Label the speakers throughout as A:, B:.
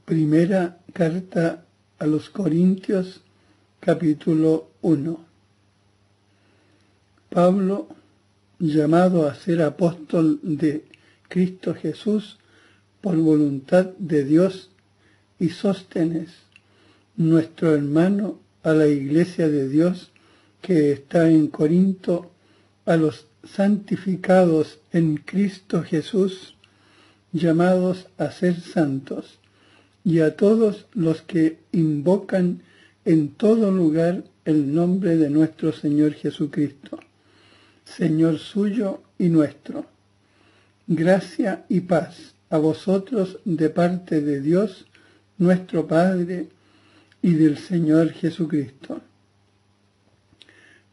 A: Primera carta a los Corintios, capítulo 1. Pablo, llamado a ser apóstol de Cristo Jesús por voluntad de Dios, y Sóstenes, nuestro hermano, a la iglesia de Dios que está en Corinto, a los santificados en Cristo Jesús, llamados a ser santos, y a todos los que invocan en todo lugar el nombre de nuestro Señor Jesucristo, Señor suyo y nuestro. Gracia y paz a vosotros de parte de Dios, nuestro Padre, y del Señor Jesucristo.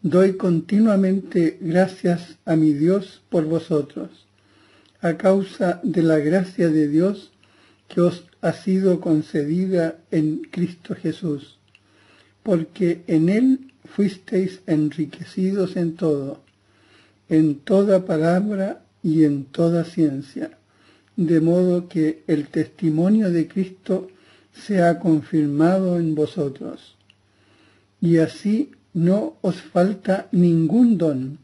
A: Doy continuamente gracias a mi Dios por vosotros, a causa de la gracia de Dios que os ha sido concedida en Cristo Jesús, porque en Él fuisteis enriquecidos en todo, en toda palabra y en toda ciencia, de modo que el testimonio de Cristo se ha confirmado en vosotros. Y así no os falta ningún don,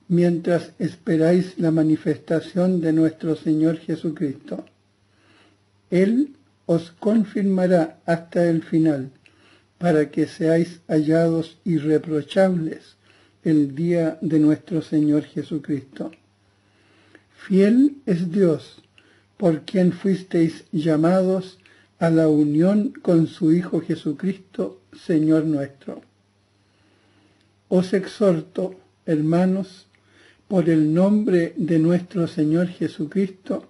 A: mientras esperáis la manifestación de nuestro Señor Jesucristo. Él os confirmará hasta el final, para que seáis hallados irreprochables el día de nuestro Señor Jesucristo. Fiel es Dios, por quien fuisteis llamados a la unión con su Hijo Jesucristo, Señor nuestro. Os exhorto, hermanos, por el nombre de nuestro Señor Jesucristo,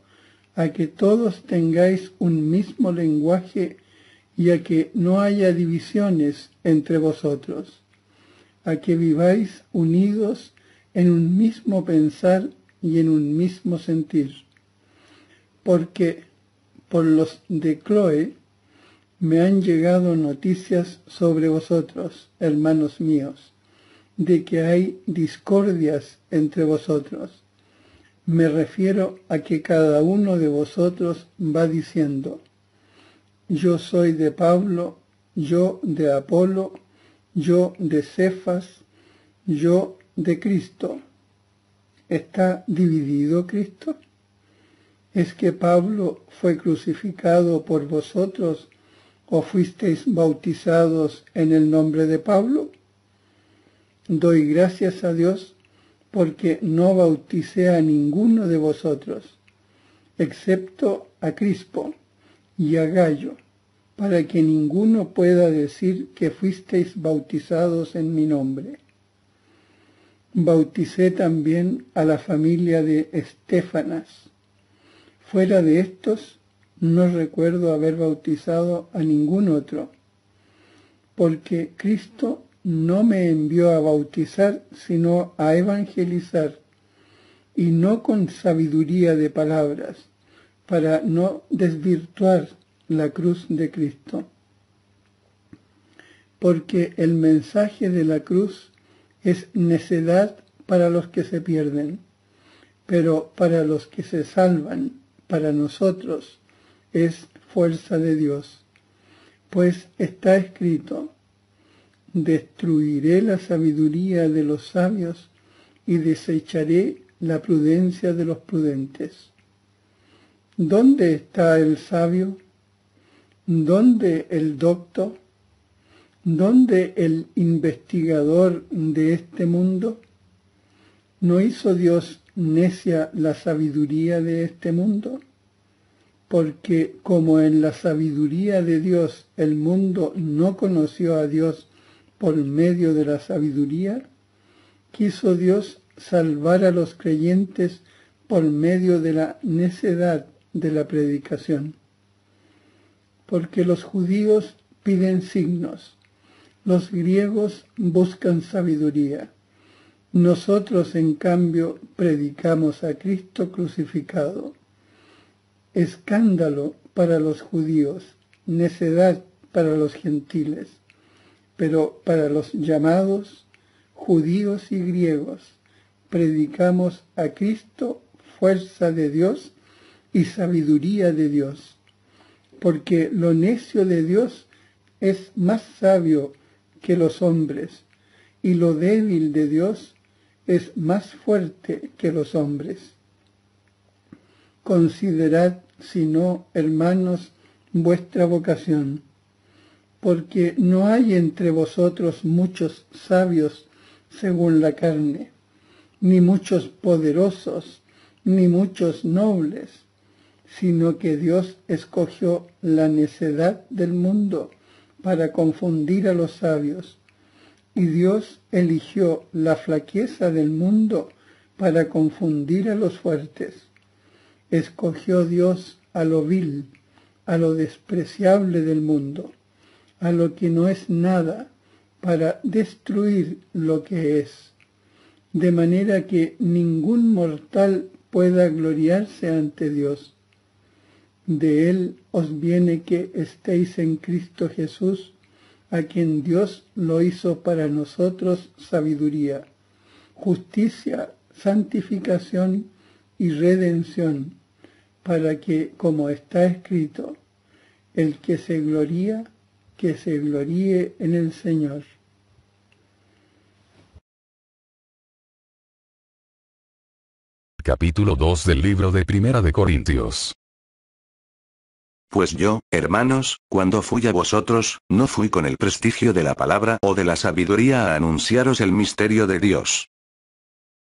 A: a que todos tengáis un mismo lenguaje y a que no haya divisiones entre vosotros, a que viváis unidos en un mismo pensar y en un mismo sentir. Porque por los de Cloé me han llegado noticias sobre vosotros, hermanos míos, de que hay discordias entre vosotros. Me refiero a que cada uno de vosotros va diciendo: yo soy de Pablo, yo de Apolo, yo de Cefas, yo de Cristo. ¿Está dividido Cristo? ¿Es que Pablo fue crucificado por vosotros o fuisteis bautizados en el nombre de Pablo? Doy gracias a Dios porque no bauticé a ninguno de vosotros, excepto a Crispo y a Gayo, para que ninguno pueda decir que fuisteis bautizados en mi nombre. Bauticé también a la familia de Estéfanas. Fuera de estos, no recuerdo haber bautizado a ningún otro, porque Cristo no me envió a bautizar, sino a evangelizar, y no con sabiduría de palabras, para no desvirtuar la cruz de Cristo. Porque el mensaje de la cruz es necedad para los que se pierden, pero para los que se salvan, para nosotros, es fuerza de Dios. Pues está escrito: destruiré la sabiduría de los sabios y desecharé la prudencia de los prudentes. ¿Dónde está el sabio? ¿Dónde el docto? ¿Dónde el investigador de este mundo? ¿No hizo Dios necia la sabiduría de este mundo? Porque como en la sabiduría de Dios el mundo no conoció a Dios por medio de la sabiduría, quiso Dios salvar a los creyentes por medio de la necedad de la predicación. Porque los judíos piden signos, los griegos buscan sabiduría. Nosotros, en cambio, predicamos a Cristo crucificado. Escándalo para los judíos, necedad para los gentiles, pero para los llamados, judíos y griegos, predicamos a Cristo fuerza de Dios y sabiduría de Dios. porque lo necio de Dios es más sabio que los hombres, y lo débil de Dios es más fuerte que los hombres. Considerad, si no, hermanos, vuestra vocación, porque no hay entre vosotros muchos sabios según la carne, ni muchos poderosos, ni muchos nobles, sino que Dios escogió la necedad del mundo para confundir a los sabios, y Dios eligió la flaqueza del mundo para confundir a los fuertes. Escogió Dios a lo vil, a lo despreciable del mundo, a lo que no es nada, para destruir lo que es, de manera que ningún mortal pueda gloriarse ante Dios. De Él os viene que estéis en Cristo Jesús, a quien Dios lo hizo para nosotros sabiduría, justicia, santificación y redención, para que, como está escrito, el que se gloríe en el Señor.
B: Capítulo 2 del libro de Primera de Corintios.
C: Pues yo, hermanos, cuando fui a vosotros, no fui con el prestigio de la palabra o de la sabiduría a anunciaros el misterio de Dios.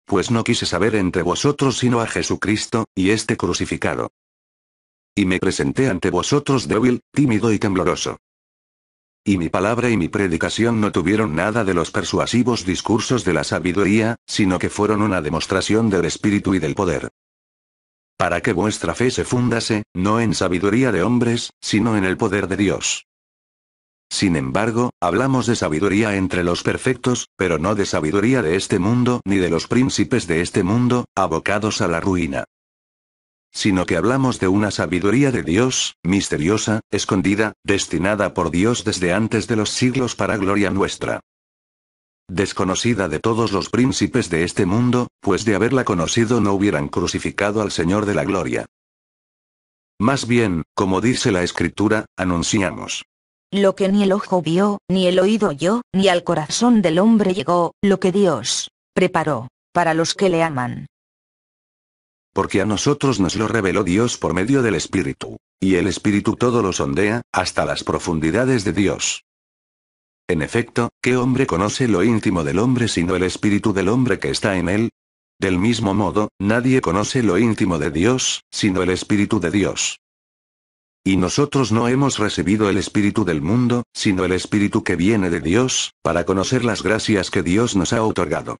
C: Pues no quise saber entre vosotros sino a Jesucristo, y este crucificado. Y me presenté ante vosotros débil, tímido y tembloroso. Y mi palabra y mi predicación no tuvieron nada de los persuasivos discursos de la sabiduría, sino que fueron una demostración del Espíritu y del poder. Para que vuestra fe se fundase, no en sabiduría de hombres, sino en el poder de Dios. Sin embargo, hablamos de sabiduría entre los perfectos, pero no de sabiduría de este mundo ni de los príncipes de este mundo, abocados a la ruina. Sino que hablamos de una sabiduría de Dios, misteriosa, escondida, destinada por Dios desde antes de los siglos para gloria nuestra. Desconocida de todos los príncipes de este mundo, pues de haberla conocido no hubieran crucificado al Señor de la gloria. Más bien, como dice la Escritura, anunciamos.
D: Lo que ni el ojo vio, ni el oído oyó, ni al corazón del hombre llegó, lo que Dios preparó para los que le aman.
C: Porque a nosotros nos lo reveló Dios por medio del Espíritu. Y el Espíritu todo lo sondea, hasta las profundidades de Dios. En efecto, ¿qué hombre conoce lo íntimo del hombre sino el espíritu del hombre que está en él? Del mismo modo, nadie conoce lo íntimo de Dios, sino el Espíritu de Dios. Y nosotros no hemos recibido el espíritu del mundo, sino el Espíritu que viene de Dios, para conocer las gracias que Dios nos ha otorgado.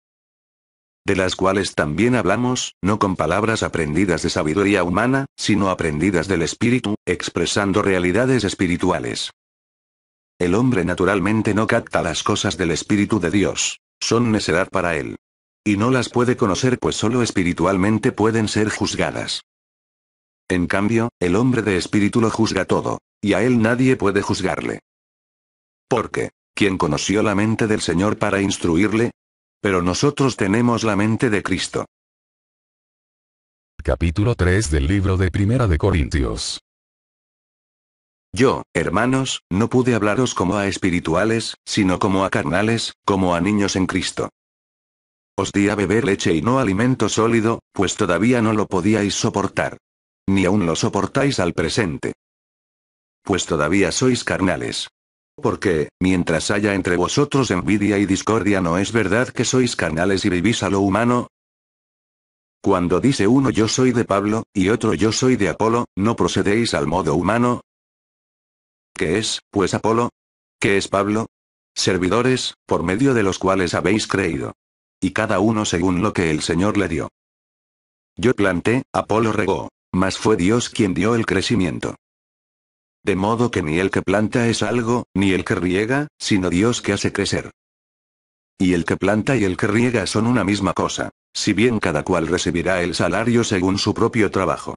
C: De las cuales también hablamos, no con palabras aprendidas de sabiduría humana, sino aprendidas del Espíritu, expresando realidades espirituales. El hombre naturalmente no capta las cosas del Espíritu de Dios, son necedad para él. Y no las puede conocer pues solo espiritualmente pueden ser juzgadas. En cambio, el hombre de espíritu lo juzga todo, y a él nadie puede juzgarle. Porque, ¿quién conoció la mente del Señor para instruirle? Pero nosotros tenemos la mente de Cristo.
B: Capítulo 3 del libro de Primera de Corintios.
C: Yo, hermanos, no pude hablaros como a espirituales, sino como a carnales, como a niños en Cristo. Os di a beber leche y no alimento sólido, pues todavía no lo podíais soportar. Ni aún lo soportáis al presente. Pues todavía sois carnales. Porque, mientras haya entre vosotros envidia y discordia, ¿no es verdad que sois carnales y vivís a lo humano? Cuando dice uno yo soy de Pablo, y otro yo soy de Apolo, ¿no procedéis al modo humano? ¿Qué es, pues Apolo? ¿Qué es Pablo? Servidores, por medio de los cuales habéis creído. Y cada uno según lo que el Señor le dio. Yo planté, Apolo regó, mas fue Dios quien dio el crecimiento. De modo que ni el que planta es algo, ni el que riega, sino Dios que hace crecer. Y el que planta y el que riega son una misma cosa, si bien cada cual recibirá el salario según su propio trabajo.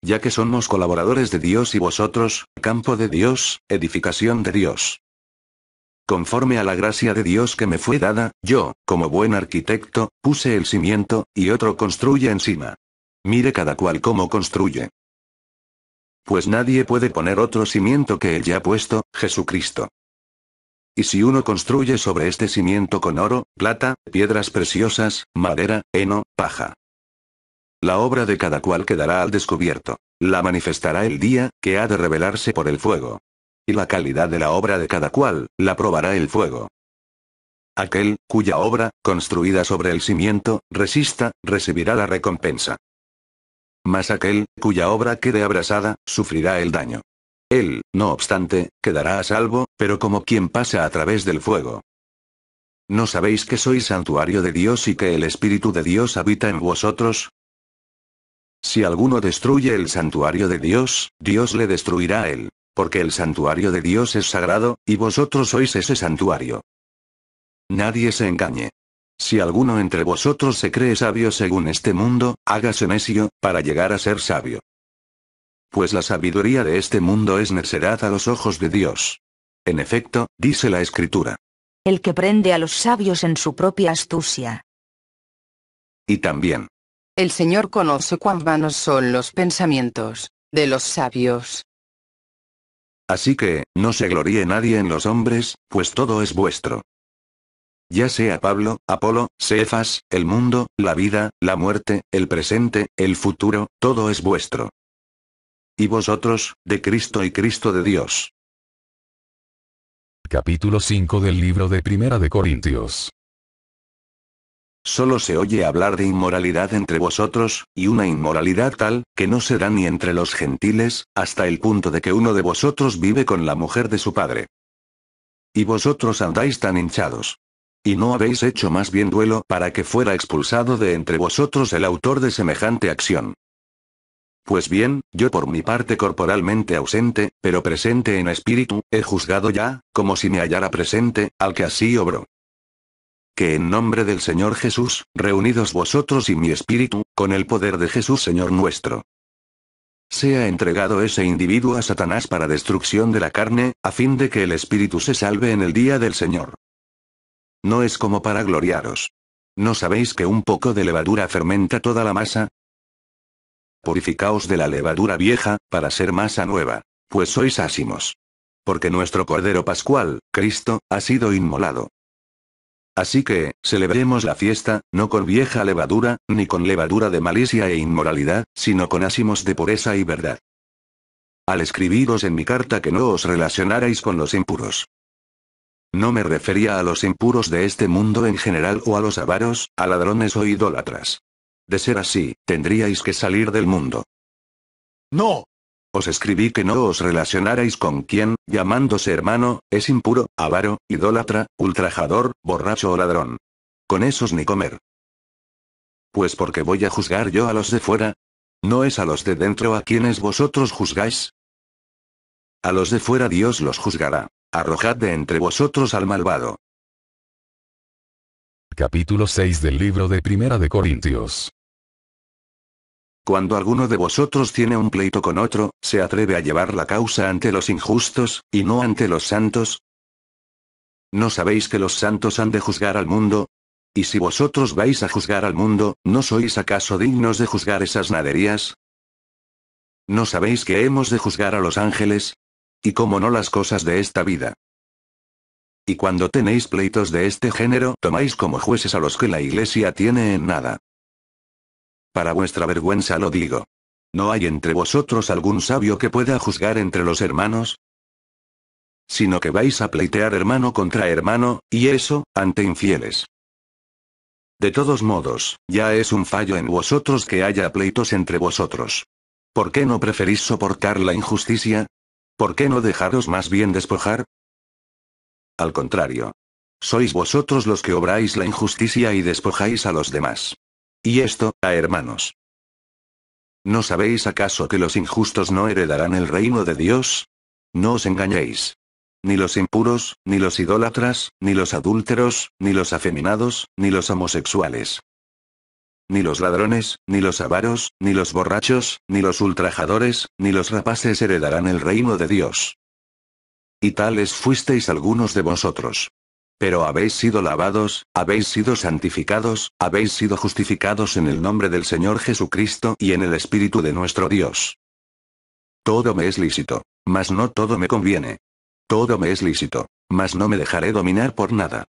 C: Ya que somos colaboradores de Dios y vosotros, campo de Dios, edificación de Dios. Conforme a la gracia de Dios que me fue dada, yo, como buen arquitecto, puse el cimiento, y otro construye encima. Mire cada cual cómo construye. Pues nadie puede poner otro cimiento que el ya puesto, Jesucristo. Y si uno construye sobre este cimiento con oro, plata, piedras preciosas, madera, heno, paja. La obra de cada cual quedará al descubierto. La manifestará el día, que ha de revelarse por el fuego. Y la calidad de la obra de cada cual, la probará el fuego. Aquel, cuya obra, construida sobre el cimiento, resista, recibirá la recompensa. Mas aquel, cuya obra quede abrasada, sufrirá el daño. Él, no obstante, quedará a salvo, pero como quien pasa a través del fuego. ¿No sabéis que sois santuario de Dios y que el Espíritu de Dios habita en vosotros? Si alguno destruye el santuario de Dios, Dios le destruirá a él, porque el santuario de Dios es sagrado, y vosotros sois ese santuario. Nadie se engañe. Si alguno entre vosotros se cree sabio según este mundo, hágase necio, para llegar a ser sabio. Pues la sabiduría de este mundo es necedad a los ojos de Dios. En efecto, dice la Escritura.
D: El que prende a los sabios en su propia astucia.
C: Y también.
E: El Señor conoce cuán vanos son los pensamientos de los sabios.
C: Así que, no se gloríe nadie en los hombres, pues todo es vuestro. Ya sea Pablo, Apolo, Cefas, el mundo, la vida, la muerte, el presente, el futuro, todo es vuestro. Y vosotros, de Cristo y Cristo de Dios.
B: Capítulo 5 del libro de Primera de Corintios.
C: Solo se oye hablar de inmoralidad entre vosotros, y una inmoralidad tal, que no se da ni entre los gentiles, hasta el punto de que uno de vosotros vive con la mujer de su padre. Y vosotros andáis tan hinchados. ¿Y no habéis hecho más bien duelo para que fuera expulsado de entre vosotros el autor de semejante acción? Pues bien, yo por mi parte corporalmente ausente, pero presente en espíritu, he juzgado ya, como si me hallara presente, al que así obró. Que en nombre del Señor Jesús, reunidos vosotros y mi espíritu, con el poder de Jesús Señor nuestro, sea entregado ese individuo a Satanás para destrucción de la carne, a fin de que el espíritu se salve en el día del Señor. No es como para gloriaros. ¿No sabéis que un poco de levadura fermenta toda la masa? Purificaos de la levadura vieja, para ser masa nueva, pues sois ácimos. Porque nuestro Cordero Pascual, Cristo, ha sido inmolado. Así que, celebremos la fiesta, no con vieja levadura, ni con levadura de malicia e inmoralidad, sino con ázimos de pureza y verdad. Al escribiros en mi carta que no os relacionarais con los impuros. No me refería a los impuros de este mundo en general o a los avaros, a ladrones o idólatras. De ser así, tendríais que salir del mundo. No. Os escribí que no os relacionarais con quien, llamándose hermano, es impuro, avaro, idólatra, ultrajador, borracho o ladrón. Con esos ni comer. Pues porque voy a juzgar yo a los de fuera. ¿No es a los de dentro a quienes vosotros juzgáis? A los de fuera Dios los juzgará. Arrojad de entre vosotros al malvado.
B: Capítulo 6 del libro de Primera de Corintios.
C: Cuando alguno de vosotros tiene un pleito con otro, ¿se atreve a llevar la causa ante los injustos, y no ante los santos? ¿No sabéis que los santos han de juzgar al mundo? Y si vosotros vais a juzgar al mundo, ¿no sois acaso dignos de juzgar esas naderías? ¿No sabéis que hemos de juzgar a los ángeles? Y cómo no las cosas de esta vida. Y cuando tenéis pleitos de este género, tomáis como jueces a los que la Iglesia tiene en nada. Para vuestra vergüenza lo digo. ¿No hay entre vosotros algún sabio que pueda juzgar entre los hermanos? Sino que vais a pleitear hermano contra hermano, y eso, ante infieles. De todos modos, ya es un fallo en vosotros que haya pleitos entre vosotros. ¿Por qué no preferís soportar la injusticia? ¿Por qué no dejaros más bien despojar? Al contrario. Sois vosotros los que obráis la injusticia y despojáis a los demás. Y esto, a hermanos. ¿No sabéis acaso que los injustos no heredarán el reino de Dios? No os engañéis. Ni los impuros, ni los idólatras, ni los adúlteros, ni los afeminados, ni los homosexuales. Ni los ladrones, ni los avaros, ni los borrachos, ni los ultrajadores, ni los rapaces heredarán el reino de Dios. Y tales fuisteis algunos de vosotros. Pero habéis sido lavados, habéis sido santificados, habéis sido justificados en el nombre del Señor Jesucristo y en el Espíritu de nuestro Dios. Todo me es lícito, mas no todo me conviene. Todo me es lícito, mas no me dejaré dominar por nada.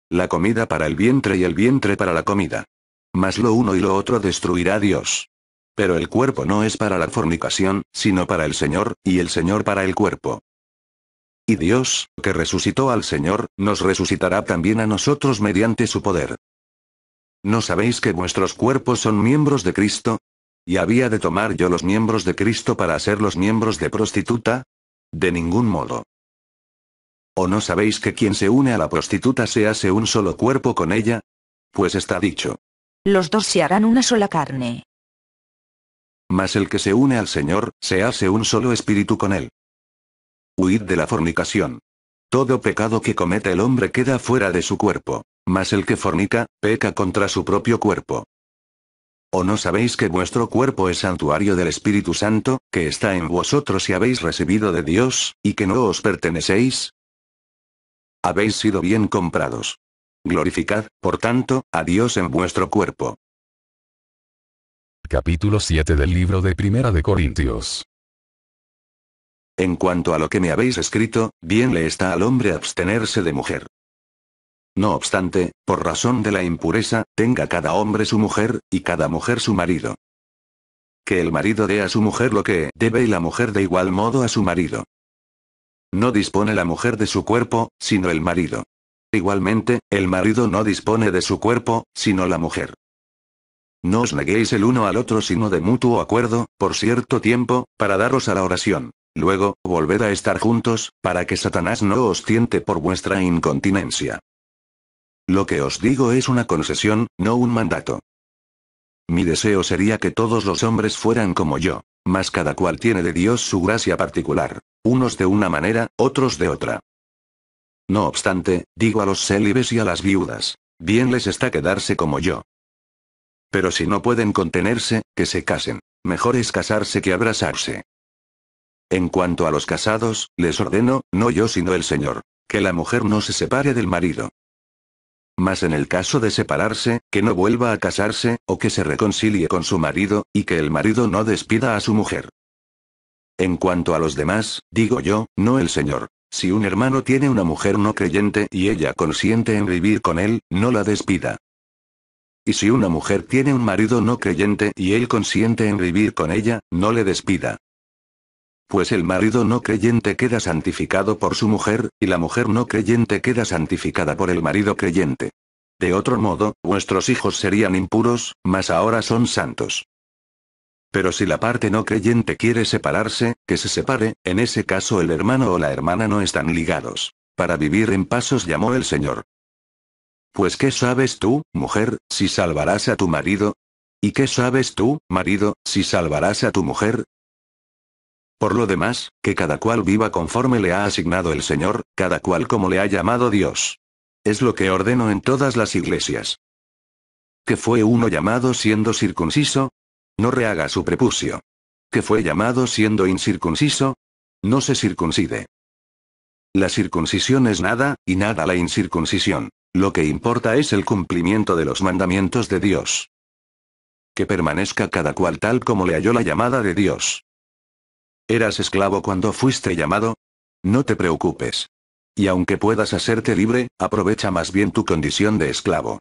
C: La comida para el vientre y el vientre para la comida. Mas lo uno y lo otro destruirá Dios. Pero el cuerpo no es para la fornicación, sino para el Señor, y el Señor para el cuerpo. Y Dios, que resucitó al Señor, nos resucitará también a nosotros mediante su poder. ¿No sabéis que vuestros cuerpos son miembros de Cristo? ¿Y había de tomar yo los miembros de Cristo para ser los miembros de prostituta? De ningún modo. ¿O no sabéis que quien se une a la prostituta se hace un solo cuerpo con ella? Pues está dicho.
D: Los dos se harán una sola carne.
C: Mas el que se une al Señor, se hace un solo espíritu con él. Huid de la fornicación. Todo pecado que comete el hombre queda fuera de su cuerpo, mas el que fornica, peca contra su propio cuerpo. ¿O no sabéis que vuestro cuerpo es santuario del Espíritu Santo, que está en vosotros y habéis recibido de Dios, y que no os pertenecéis? Habéis sido bien comprados. Glorificad, por tanto, a Dios en vuestro cuerpo.
B: Capítulo 7 del libro de Primera de Corintios.
C: En cuanto a lo que me habéis escrito, bien le está al hombre abstenerse de mujer. No obstante, por razón de la impureza, tenga cada hombre su mujer, y cada mujer su marido. Que el marido dé a su mujer lo que debe y la mujer de igual modo a su marido. No dispone la mujer de su cuerpo, sino el marido. Igualmente, el marido no dispone de su cuerpo, sino la mujer. No os neguéis el uno al otro sino de mutuo acuerdo, por cierto tiempo, para daros a la oración. Luego, volved a estar juntos, para que Satanás no os tiente por vuestra incontinencia. Lo que os digo es una concesión, no un mandato. Mi deseo sería que todos los hombres fueran como yo, mas cada cual tiene de Dios su gracia particular, unos de una manera, otros de otra. No obstante, digo a los célibes y a las viudas, bien les está quedarse como yo. Pero si no pueden contenerse, que se casen, mejor es casarse que abrazarse. En cuanto a los casados, les ordeno, no yo sino el Señor, que la mujer no se separe del marido. Mas en el caso de separarse, que no vuelva a casarse, o que se reconcilie con su marido, y que el marido no despida a su mujer. En cuanto a los demás, digo yo, no el Señor, si un hermano tiene una mujer no creyente y ella consiente en vivir con él, no la despida. Y si una mujer tiene un marido no creyente y él consiente en vivir con ella, no le despida. Pues el marido no creyente queda santificado por su mujer, y la mujer no creyente queda santificada por el marido creyente. De otro modo, vuestros hijos serían impuros, mas ahora son santos. Pero si la parte no creyente quiere separarse, que se separe, en ese caso el hermano o la hermana no están ligados. Para vivir en paz os llamó el Señor. Pues ¿qué sabes tú, mujer, si salvarás a tu marido? ¿Y qué sabes tú, marido, si salvarás a tu mujer? Por lo demás, que cada cual viva conforme le ha asignado el Señor, cada cual como le ha llamado Dios. Es lo que ordeno en todas las iglesias. ¿Que fue uno llamado siendo circunciso? No rehaga su prepucio. ¿Que fue llamado siendo incircunciso? No se circuncide. La circuncisión es nada, y nada la incircuncisión. Lo que importa es el cumplimiento de los mandamientos de Dios. Que permanezca cada cual tal como le halló la llamada de Dios. ¿Eras esclavo cuando fuiste llamado? No te preocupes. Y aunque puedas hacerte libre, aprovecha más bien tu condición de esclavo.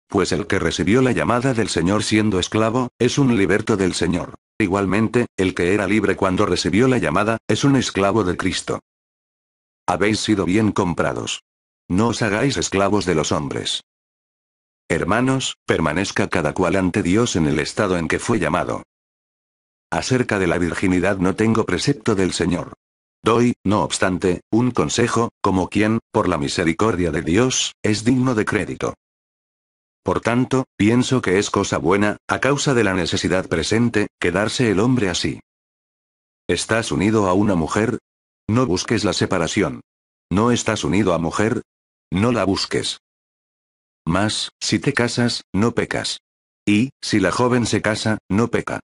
C: Pues el que recibió la llamada del Señor siendo esclavo, es un liberto del Señor. Igualmente, el que era libre cuando recibió la llamada, es un esclavo de Cristo. Habéis sido bien comprados. No os hagáis esclavos de los hombres. Hermanos, permanezca cada cual ante Dios en el estado en que fue llamado. Acerca de la virginidad no tengo precepto del Señor. Doy, no obstante, un consejo, como quien, por la misericordia de Dios, es digno de crédito. Por tanto, pienso que es cosa buena, a causa de la necesidad presente, quedarse el hombre así. ¿Estás unido a una mujer? No busques la separación. ¿No estás unido a mujer? No la busques. Mas, si te casas, no pecas. Y, si la joven se casa, no peca.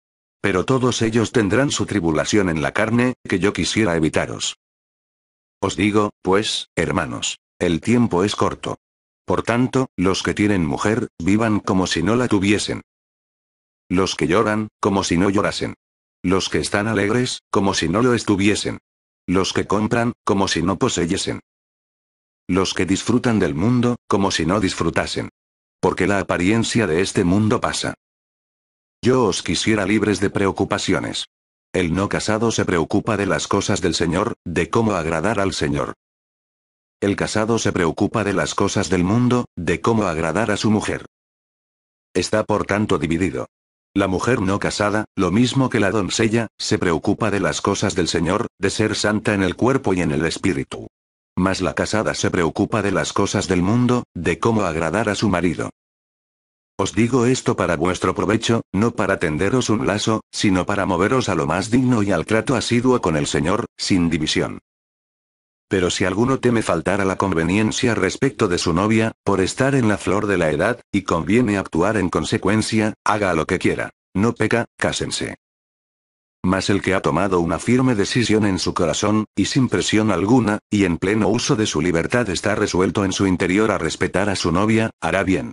C: Pero todos ellos tendrán su tribulación en la carne, que yo quisiera evitaros. Os digo, pues, hermanos, el tiempo es corto. Por tanto, los que tienen mujer, vivan como si no la tuviesen. Los que lloran, como si no llorasen. Los que están alegres, como si no lo estuviesen. Los que compran, como si no poseyesen. Los que disfrutan del mundo, como si no disfrutasen. Porque la apariencia de este mundo pasa. Yo os quisiera libres de preocupaciones. El no casado se preocupa de las cosas del Señor, de cómo agradar al Señor. El casado se preocupa de las cosas del mundo, de cómo agradar a su mujer. Está por tanto dividido. La mujer no casada, lo mismo que la doncella, se preocupa de las cosas del Señor, de ser santa en el cuerpo y en el espíritu. Mas la casada se preocupa de las cosas del mundo, de cómo agradar a su marido. Os digo esto para vuestro provecho, no para tenderos un lazo, sino para moveros a lo más digno y al trato asiduo con el Señor, sin división. Pero si alguno teme faltar a la conveniencia respecto de su novia, por estar en la flor de la edad, y conviene actuar en consecuencia, haga lo que quiera. No peca, cásense. Mas el que ha tomado una firme decisión en su corazón, y sin presión alguna, y en pleno uso de su libertad está resuelto en su interior a respetar a su novia, hará bien.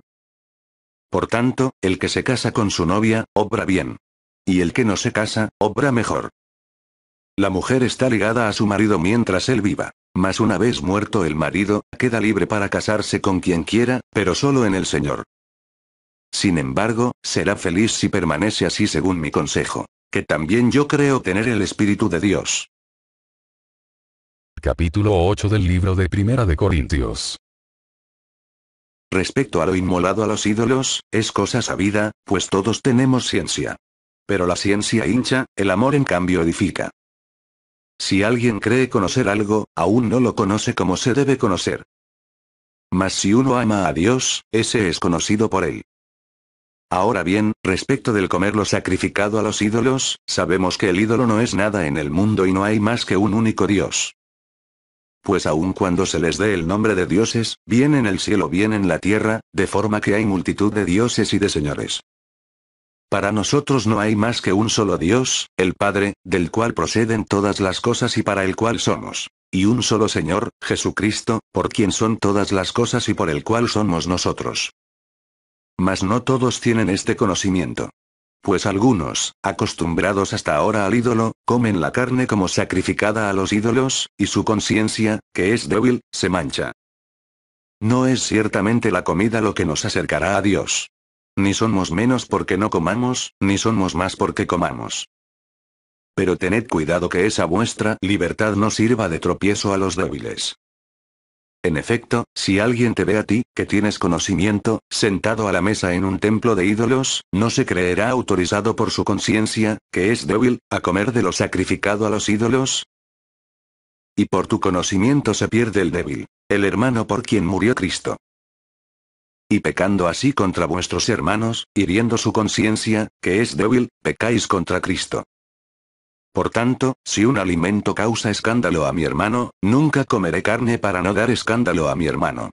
C: Por tanto, el que se casa con su novia, obra bien. Y el que no se casa, obra mejor. La mujer está ligada a su marido mientras él viva. Mas una vez muerto el marido, queda libre para casarse con quien quiera, pero solo en el Señor. Sin embargo, será feliz si permanece así según mi consejo, que también yo creo tener el Espíritu de Dios.
B: Capítulo 8 del libro de Primera de Corintios.
C: Respecto a lo inmolado a los ídolos, es cosa sabida, pues todos tenemos ciencia. Pero la ciencia hincha, el amor en cambio edifica. Si alguien cree conocer algo, aún no lo conoce como se debe conocer. Mas si uno ama a Dios, ese es conocido por él. Ahora bien, respecto del comer lo sacrificado a los ídolos, sabemos que el ídolo no es nada en el mundo y no hay más que un único Dios. Pues aun cuando se les dé el nombre de dioses, bien en el cielo bien en la tierra, de forma que hay multitud de dioses y de señores. Para nosotros no hay más que un solo Dios, el Padre, del cual proceden todas las cosas y para el cual somos. Y un solo Señor, Jesucristo, por quien son todas las cosas y por el cual somos nosotros. Mas no todos tienen este conocimiento. Pues algunos, acostumbrados hasta ahora al ídolo, comen la carne como sacrificada a los ídolos, y su conciencia, que es débil, se mancha. No es ciertamente la comida lo que nos acercará a Dios. Ni somos menos porque no comamos, ni somos más porque comamos. Pero tened cuidado que esa vuestra libertad no sirva de tropiezo a los débiles. En efecto, si alguien te ve a ti, que tienes conocimiento, sentado a la mesa en un templo de ídolos, no se creerá autorizado por su conciencia, que es débil, a comer de lo sacrificado a los ídolos. Y por tu conocimiento se pierde el débil, el hermano por quien murió Cristo. Y pecando así contra vuestros hermanos, hiriendo su conciencia, que es débil, pecáis contra Cristo. Por tanto, si un alimento causa escándalo a mi hermano, nunca comeré carne para no dar escándalo a mi hermano.